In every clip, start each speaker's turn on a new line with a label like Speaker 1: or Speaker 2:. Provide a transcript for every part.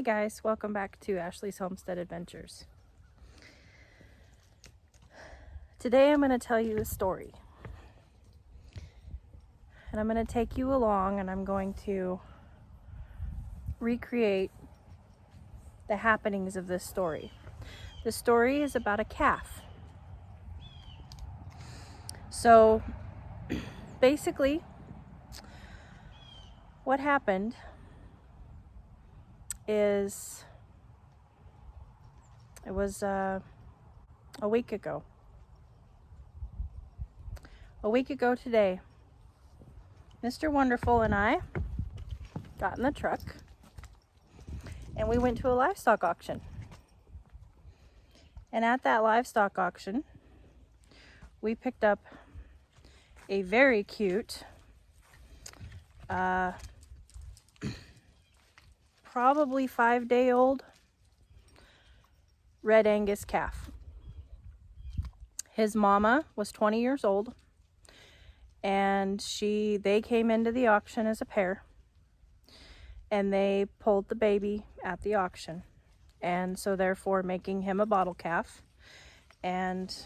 Speaker 1: Hey guys, welcome back to Ashley's Homestead Adventures. Today I'm going to tell you a story. And I'm going to take you along and I'm going to recreate the happenings of this story. The story is about a calf. So basically, what happened is it was a week ago. A week ago today, Mr. Wonderful and I got in the truck and we went to a livestock auction. And at that livestock auction, we picked up a very cute, probably 5-day-old Red Angus calf. His mama was 20 years old, and they came into the auction as a pair, and they pulled the baby at the auction, and so therefore making him a bottle calf and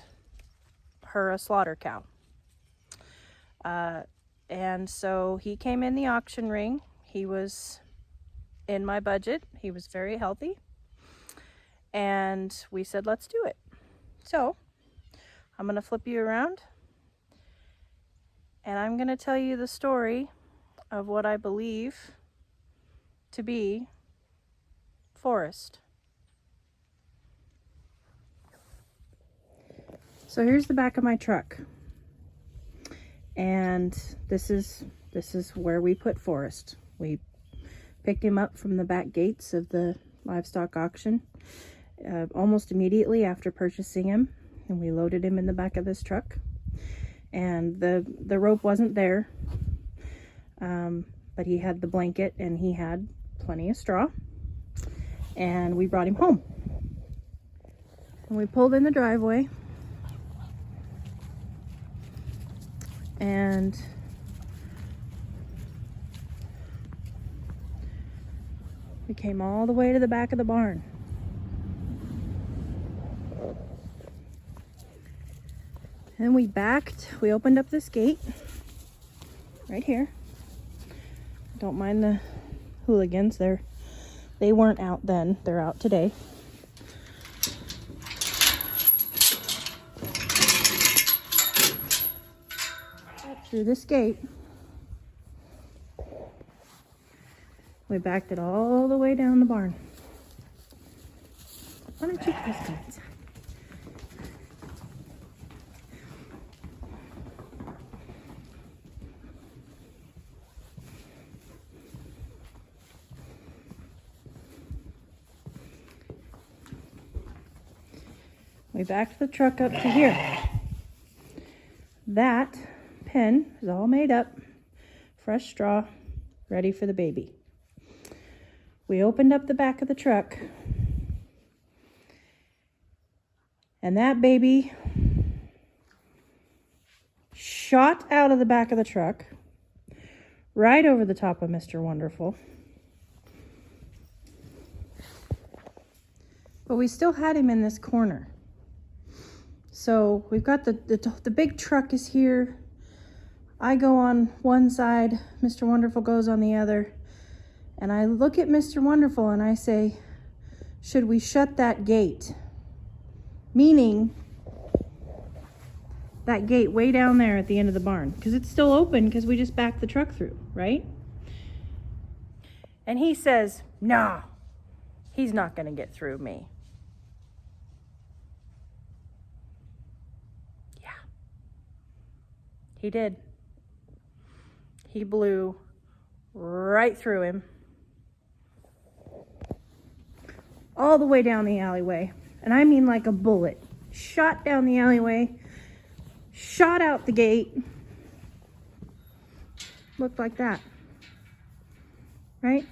Speaker 1: her a slaughter cow. And so he came in the auction ring. He was in my budget. He was very healthy. And we said, let's do it. So I'm going to flip you around. And I'm going to tell you the story of what I believe to be Forrest. So here's the back of my truck. And this is where we put Forrest. We picked him up from the back gates of the livestock auction almost immediately after purchasing him, and we loaded him in the back of this truck. And the rope wasn't there, but he had the blanket and he had plenty of straw, and we brought him home. And we pulled in the driveway, and we came all the way to the back of the barn. And we backed, we opened up this gate right here. Don't mind the hooligans, they weren't out then, they're out today. Through this gate, we backed it all the way down the barn. Why don't you press me inside? We backed the truck up to here. That pen is all made up, fresh straw, ready for the baby. We opened up the back of the truck, and that baby shot out of the back of the truck, right over the top of Mr. Wonderful. But we still had him in this corner. So we've got the big truck is here. I go on one side, Mr. Wonderful goes on the other, and I look at Mr. Wonderful and I say, should we shut that gate? Meaning that gate way down there at the end of the barn, because it's still open because we just backed the truck through, right? And he says, nah, he's not going to get through me. Yeah, he did. He blew right through him, all the way down the alleyway. And I mean like a bullet. Shot down the alleyway, shot out the gate. Looked like that, right?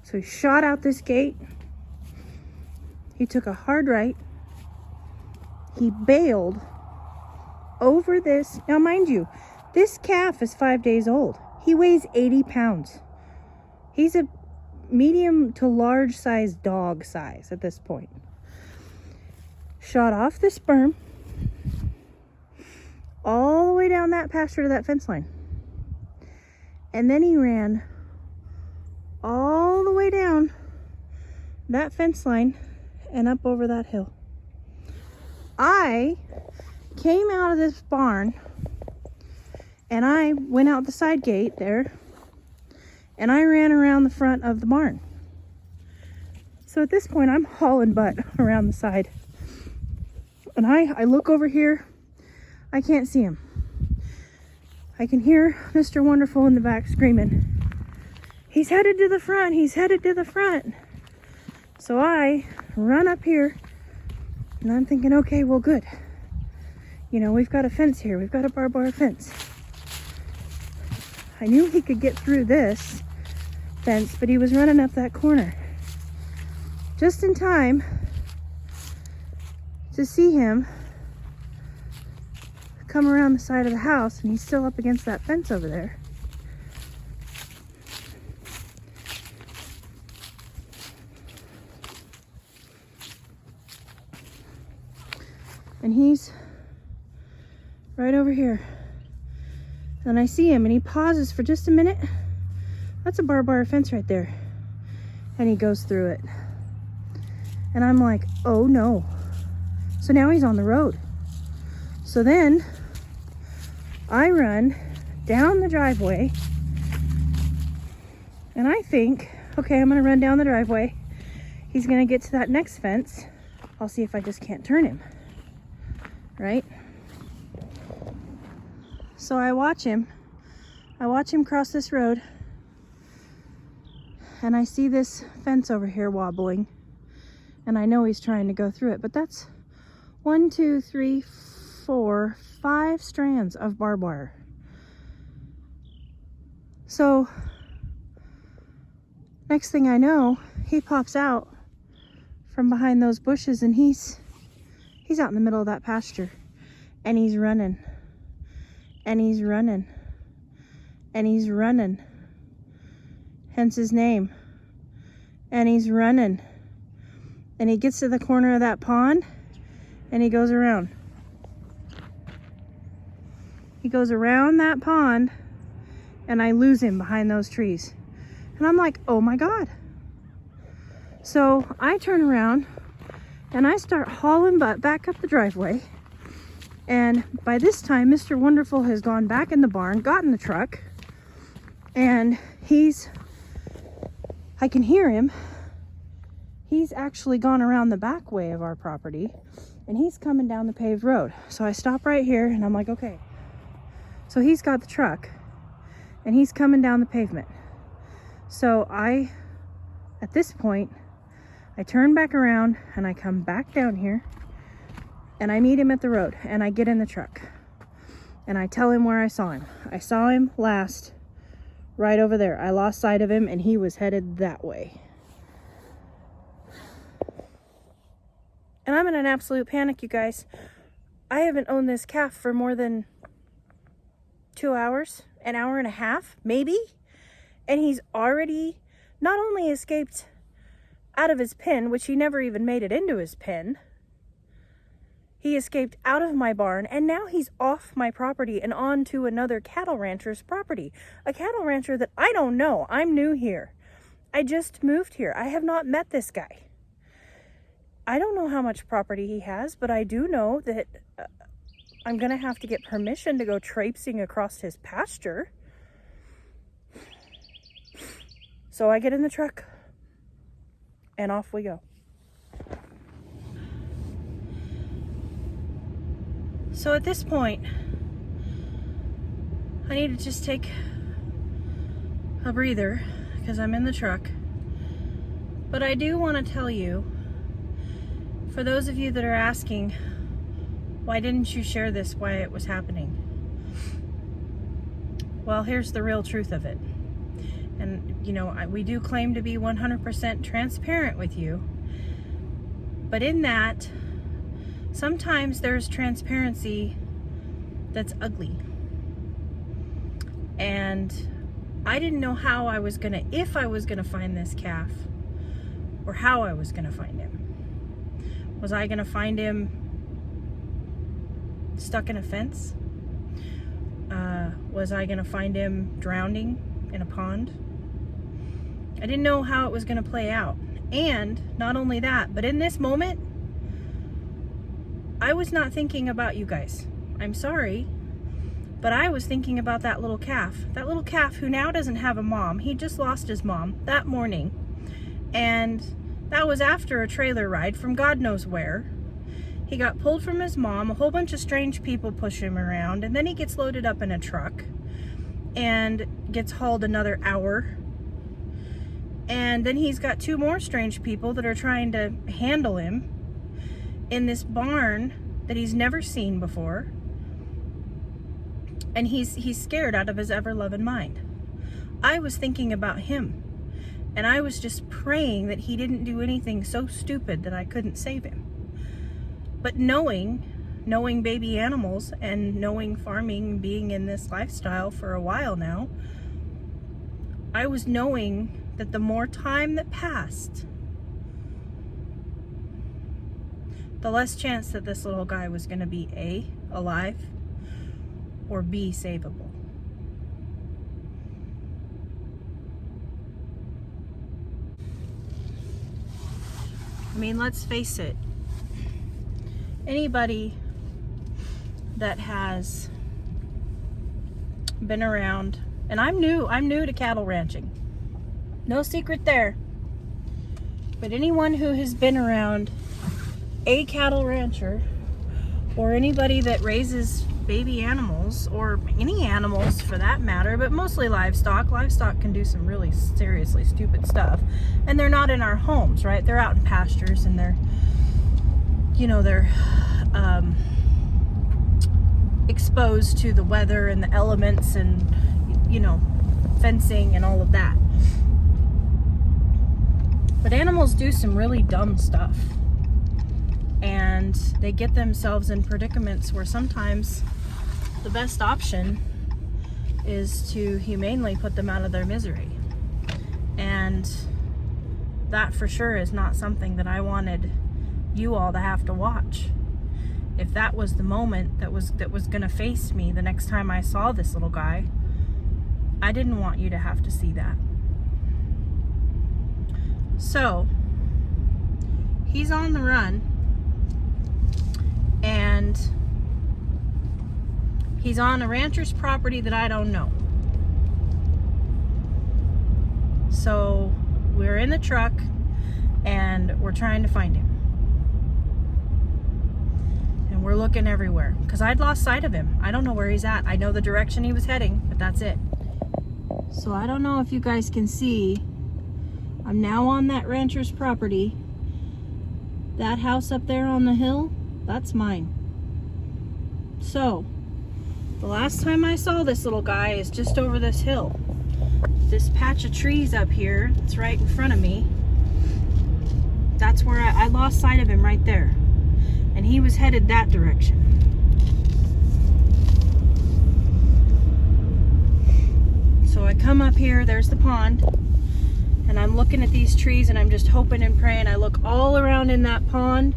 Speaker 1: So he shot out this gate. He took a hard right. He bailed over this. Now, mind you, this calf is 5 days old. He weighs 80 pounds. He's a medium to large size dog size at this point. Shot off the sperm all the way down that pasture to that fence line. And then he ran all the way down that fence line and up over that hill. I came out of this barn and I went out the side gate there and I ran around the front of the barn. So at this point I'm hauling butt around the side. And I look over here, I can't see him. I can hear Mr. Wonderful in the back screaming, "He's headed to the front, he's headed to the front." So I run up here and I'm thinking, okay, well, good. You know, we've got a fence here, we've got a barbed wire fence. I knew he could get through this fence, but he was running up that corner. Just in time to see him come around the side of the house, and he's still up against that fence over there. And he's right over here. And I see him and he pauses for just a minute. That's a barbed wire fence right there. And he goes through it. And I'm like, oh no. So now he's on the road. So then I run down the driveway and I think, okay, I'm gonna run down the driveway. He's gonna get to that next fence. I'll see if I just can't turn him, right? So I watch him cross this road and I see this fence over here wobbling and I know he's trying to go through it, but that's 1, 2, 3, 4, 5 strands of barbed wire. So next thing I know, he pops out from behind those bushes and he's out in the middle of that pasture and he's running and he's running and he's running, hence his name. And he's running and he gets to the corner of that pond and he goes around. He goes around that pond and I lose him behind those trees. And I'm like, oh my God. So I turn around and I start hauling butt back up the driveway. And by this time, Mr. Wonderful has gone back in the barn, got in the truck, and I can hear him. He's actually gone around the back way of our property and he's coming down the paved road. So I stop right here and I'm like, okay. So he's got the truck and he's coming down the pavement. So at this point, I turn back around and I come back down here and I meet him at the road and I get in the truck and I tell him where I saw him. I saw him last right over there. I lost sight of him and he was headed that way. And I'm in an absolute panic, you guys. I haven't owned this calf for more than 2 hours, an hour and a half, maybe. And he's already not only escaped out of his pen, which he never even made it into his pen. He escaped out of my barn and now he's off my property and on to another cattle rancher's property. A cattle rancher that I don't know. I'm new here. I just moved here. I have not met this guy. I don't know how much property he has, but I do know that I'm going to have to get permission to go traipsing across his pasture. So I get in the truck and off we go. So at this point, I need to just take a breather because I'm in the truck. But I do want to tell you, for those of you that are asking, why didn't you share this, why it was happening? Well, here's the real truth of it. And, you know, we do claim to be 100% transparent with you. But in that, sometimes there's transparency that's ugly. And I didn't know how I was gonna, if I was gonna find this calf, or how I was gonna find him. Was I gonna find him stuck in a fence? Was I gonna find him drowning in a pond? I didn't know how it was gonna play out. And not only that, but in this moment, I was not thinking about you guys. I'm sorry, but I was thinking about that little calf. That little calf who now doesn't have a mom. He just lost his mom that morning. And that was after a trailer ride from God knows where. He got pulled from his mom. A whole bunch of strange people push him around. And then he gets loaded up in a truck and gets hauled another hour. And then he's got 2 more strange people that are trying to handle him in this barn that he's never seen before. And he's scared out of his ever-loving mind. I was thinking about him. And I was just praying that he didn't do anything so stupid that I couldn't save him. But knowing baby animals and knowing farming, being in this lifestyle for a while now, I was knowing that the more time that passed, the less chance that this little guy was going to be A, alive, or B, savable. I mean, let's face it. Anybody that has been around, and I'm new to cattle ranching. No secret there. But anyone who has been around a cattle rancher, or anybody that raises baby animals, or any animals for that matter, but mostly livestock. Livestock can do some really seriously stupid stuff. And they're not in our homes, right? They're out in pastures, and they're, you know, they're exposed to the weather and the elements and, you know, fencing and all of that. But animals do some really dumb stuff. And they get themselves in predicaments where sometimes the best option is to humanely put them out of their misery. And that for sure is not something that I wanted you all to have to watch. If that was the moment that was gonna face me the next time I saw this little guy, I didn't want you to have to see that. So he's on the run, and he's on a rancher's property that I don't know. So we're in the truck and we're trying to find him. And we're looking everywhere because I'd lost sight of him. I don't know where he's at. I know the direction he was heading, but that's it. So I don't know if you guys can see, I'm now on that rancher's property. That house up there on the hill, that's mine. So the last time I saw this little guy is just over this hill. This patch of trees up here, it's right in front of me. That's where I lost sight of him right there. And he was headed that direction. So I come up here, there's the pond, and I'm looking at these trees and I'm just hoping and praying. I look all around in that pond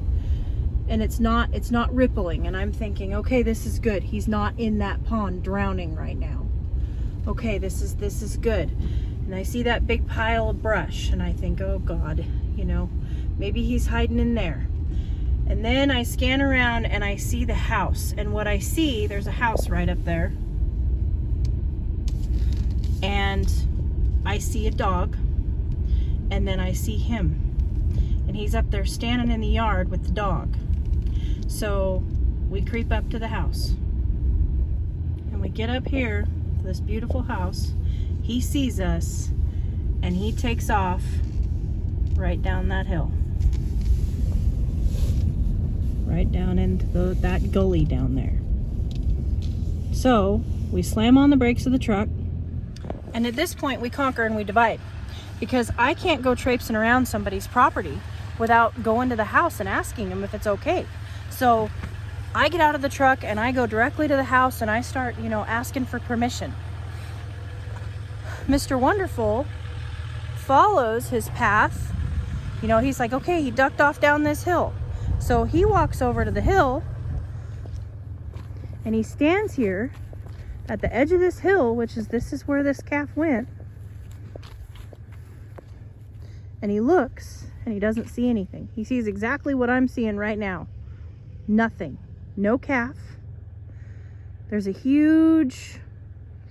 Speaker 1: and it's not rippling, and I'm thinking, okay, this is good. He's not in that pond drowning right now. Okay, this is good. And I see that big pile of brush and I think, oh God, you know, maybe he's hiding in there. And then I scan around and I see the house, and what I see, there's a house right up there, and I see a dog, and then I see him, and he's up there standing in the yard with the dog. So we creep up to the house and we get up here to this beautiful house. He sees us and he takes off right down that hill, right down into that gully down there. So we slam on the brakes of the truck, and at this point we conquer and we divide, because I can't go traipsing around somebody's property without going to the house and asking them if it's okay. So I get out of the truck and I go directly to the house and I start, you know, asking for permission. Mr. Wonderful follows his path. You know, he's like, okay, he ducked off down this hill. So he walks over to the hill and he stands here at the edge of this hill, which is, this is where this calf went. And he looks and he doesn't see anything. He sees exactly what I'm seeing right now. Nothing. No calf. There's a huge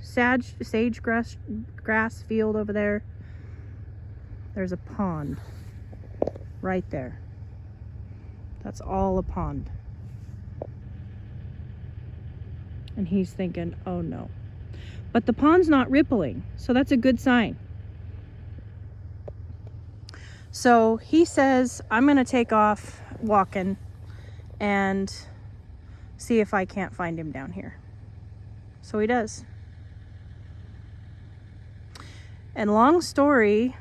Speaker 1: sage grass field over there. There's a pond right there. That's all a pond. And he's thinking, oh no. But the pond's not rippling, so that's a good sign. So he says, I'm gonna take off walking and see if I can't find him down here. So he does. And long story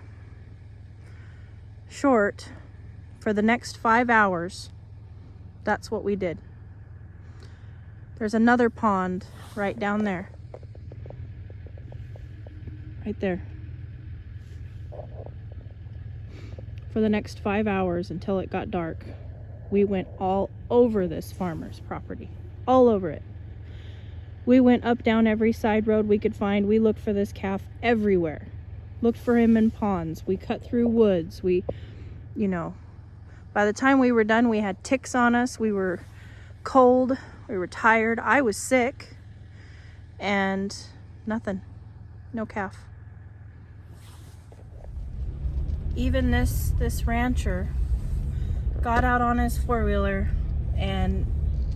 Speaker 1: short, for the next 5 hours, that's what we did. There's another pond right down there. Right there. For the next 5 hours until it got dark, we went all over this farmer's property. All over it. We went up, down every side road we could find. We looked for this calf everywhere. Looked for him in ponds. We cut through woods. We, you know, by the time we were done, we had ticks on us. We were cold. We were tired. I was sick. And nothing. No calf. Even this rancher got out on his four-wheeler and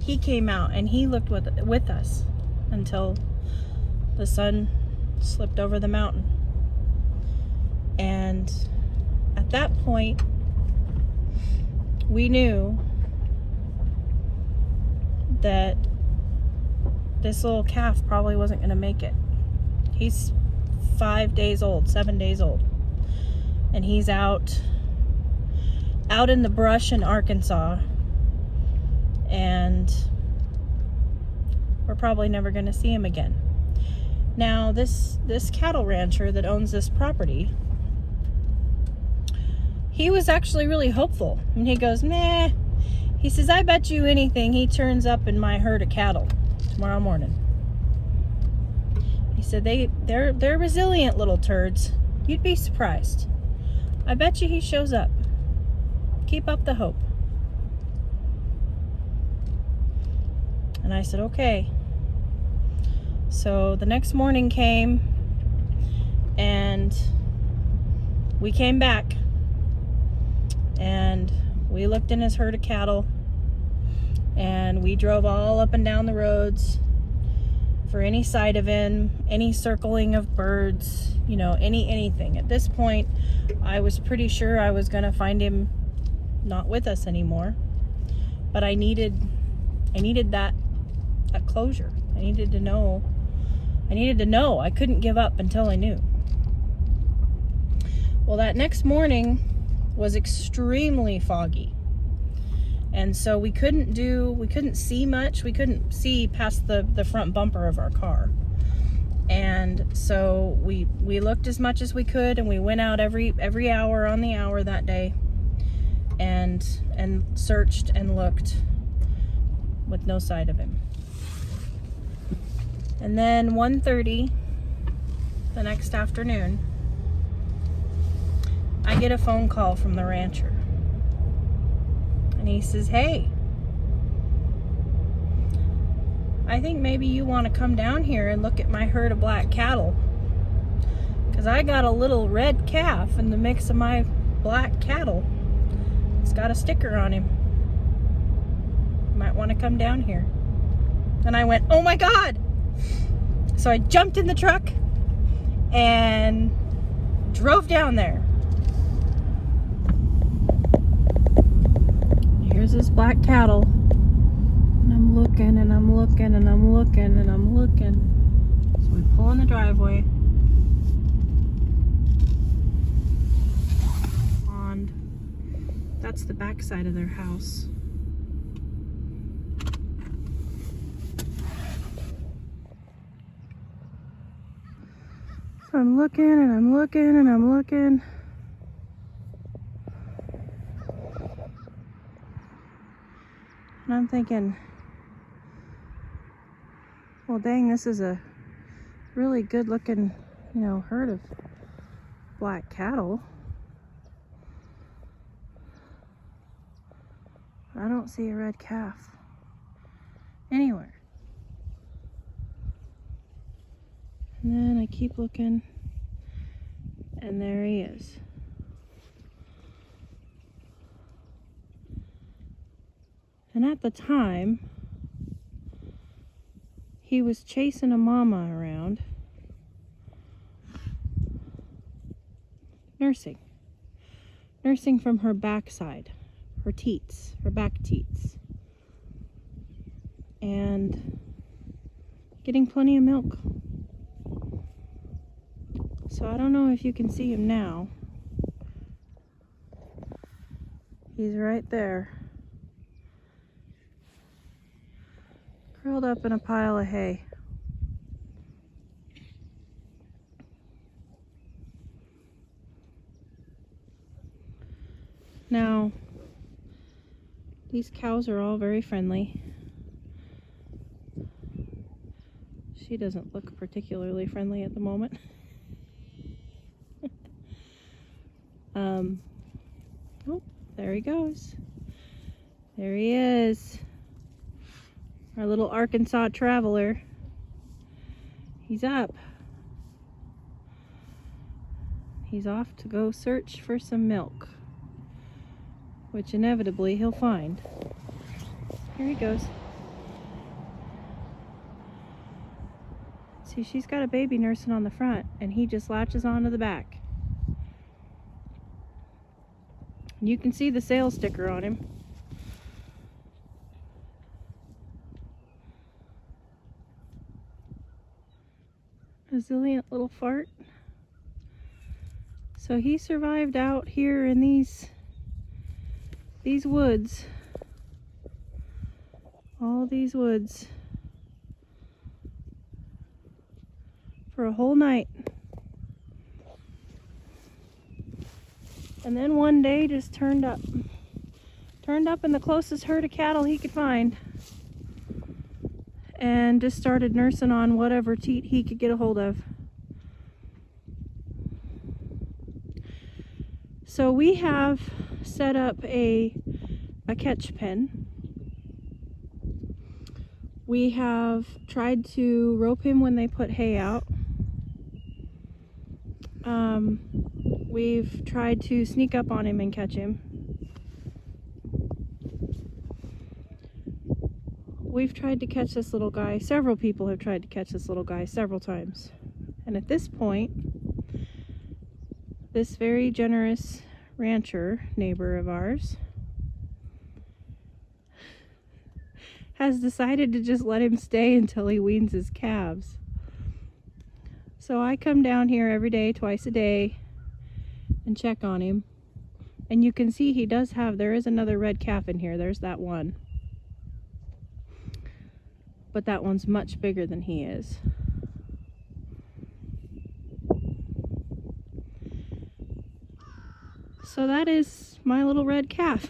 Speaker 1: he came out and he looked with us until the sun slipped over the mountain. And at that point, we knew that this little calf probably wasn't going to make it. He's 5 days old, 7 days old. And he's out in the brush in Arkansas. And we're probably never going to see him again. Now, this cattle rancher that owns this property, he was actually really hopeful. And he goes, nah. He says, I bet you anything he turns up in my herd of cattle tomorrow morning. He said, they're resilient little turds. You'd be surprised. I bet you he shows up. Keep up the hope. And I said, okay. So the next morning came and we came back and we looked in his herd of cattle and we drove all up and down the roads for any sight of him, any circling of birds, you know, anything. At this point, I was pretty sure I was going to find him not with us anymore. But I needed that closure. I needed to know. I couldn't give up until I knew. Well, that next morning was extremely foggy. And so we couldn't see much. We couldn't see past the front bumper of our car. And so we looked as much as we could, and we went out every hour on the hour that day and searched and looked with no sight of him. And then 1:30 the next afternoon, I get a phone call from the rancher. And he says, hey, I think maybe you want to come down here and look at my herd of black cattle. Because I got a little red calf in the mix of my black cattle. It's got a sticker on him. You might want to come down here. And I went, oh my God! So I jumped in the truck and drove down there. Here's this black cattle. And I'm looking and I'm looking and I'm looking and I'm looking. So we pull in the driveway. Pond. That's the back side of their house. I'm looking and I'm looking and I'm looking. And I'm thinking, well, dang, this is a really good looking, herd of black cattle. I don't see a red calf anywhere. And then I keep looking, and there he is. And at the time, he was chasing a mama around, nursing from her backside, her teats, her back teats, and getting plenty of milk. So I don't know if you can see him now. He's right there, curled up in a pile of hay. Now, these cows are all very friendly. She doesn't look particularly friendly at the moment. Oh, there he goes. There he is. Our little Arkansas traveler. He's up. He's off to go search for some milk, which inevitably he'll find. Here he goes. See, she's got a baby nursing on the front, and he just latches onto the back. You can see the sales sticker on him. Resilient little fart. So he survived out here in these woods. All these woods. For a whole night. And then one day just turned up in the closest herd of cattle he could find, and just started nursing on whatever teat he could get a hold of. So we have set up a catch pen. We have tried to rope him when they put hay out. We've tried to sneak up on him and catch him. We've tried to catch this little guy. Several people have tried to catch this little guy several times. And at this point, this very generous rancher neighbor of ours has decided to just let him stay until he weans his calves. So I come down here every day, twice a day, and check on him. And you can see he does have, there is another red calf in here. There's that one. But that one's much bigger than he is. So that is my little red calf.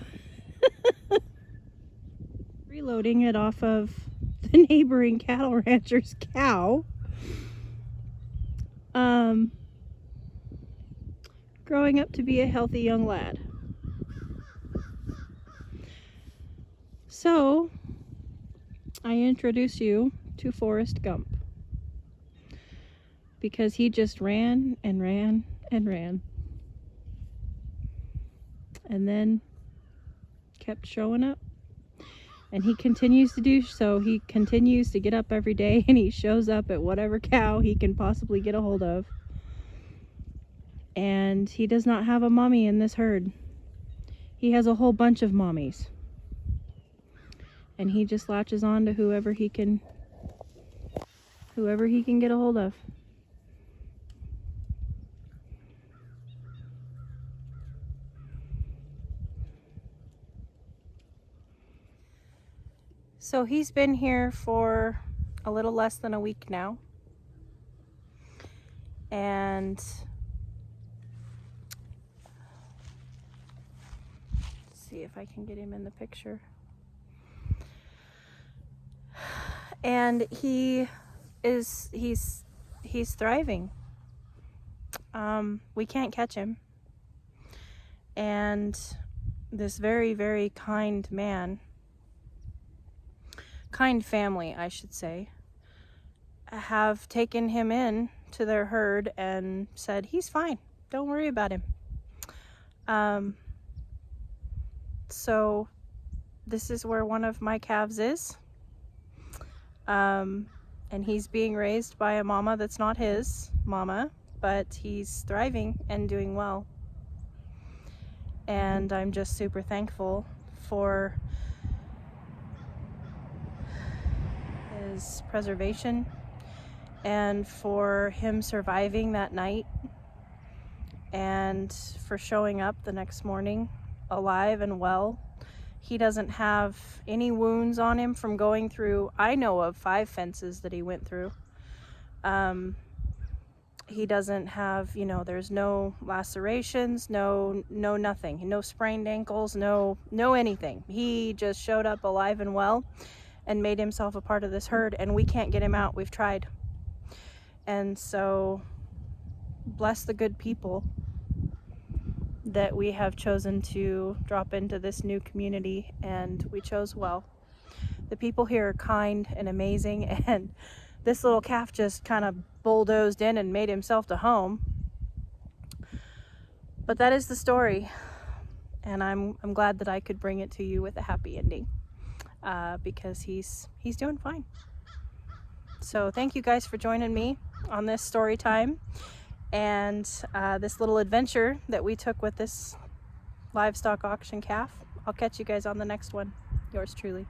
Speaker 1: Reloading it off of the neighboring cattle rancher's cow. Growing up to be a healthy young lad. So, I introduce you to Forrest Gump. Because he just ran and ran and ran. And then kept showing up. And he continues to do so. He continues to get up every day, and he shows up at whatever cow he can possibly get a hold of. And he does not have a mommy in this herd. He has a whole bunch of mommies. And he just latches on to whoever he can get a hold of. So he's been here for a little less than a week now. And let's see if I can get him in the picture. And he's thriving. We can't catch him. And this very, very kind man, kind family, I should say, have taken him in to their herd and said, he's fine, don't worry about him. So this is where one of my calves is. And he's being raised by a mama that's not his mama, but he's thriving and doing well. And I'm just super thankful for his preservation and for him surviving that night and for showing up the next morning alive and well. He doesn't have any wounds on him from going through, I know of 5 fences that he went through. He doesn't have, you know, there's no lacerations, no nothing, no sprained ankles, no anything. He just showed up alive and well and made himself a part of this herd, and we can't get him out. We've tried. And so bless the good people that we have chosen to drop into this new community, and we chose well. The people here are kind and amazing, and this little calf just kind of bulldozed in and made himself to home. But that is the story, and I'm glad that I could bring it to you with a happy ending, because he's doing fine. So thank you guys for joining me on this story time and this little adventure that we took with this livestock auction calf. I'll catch you guys on the next one. Yours truly.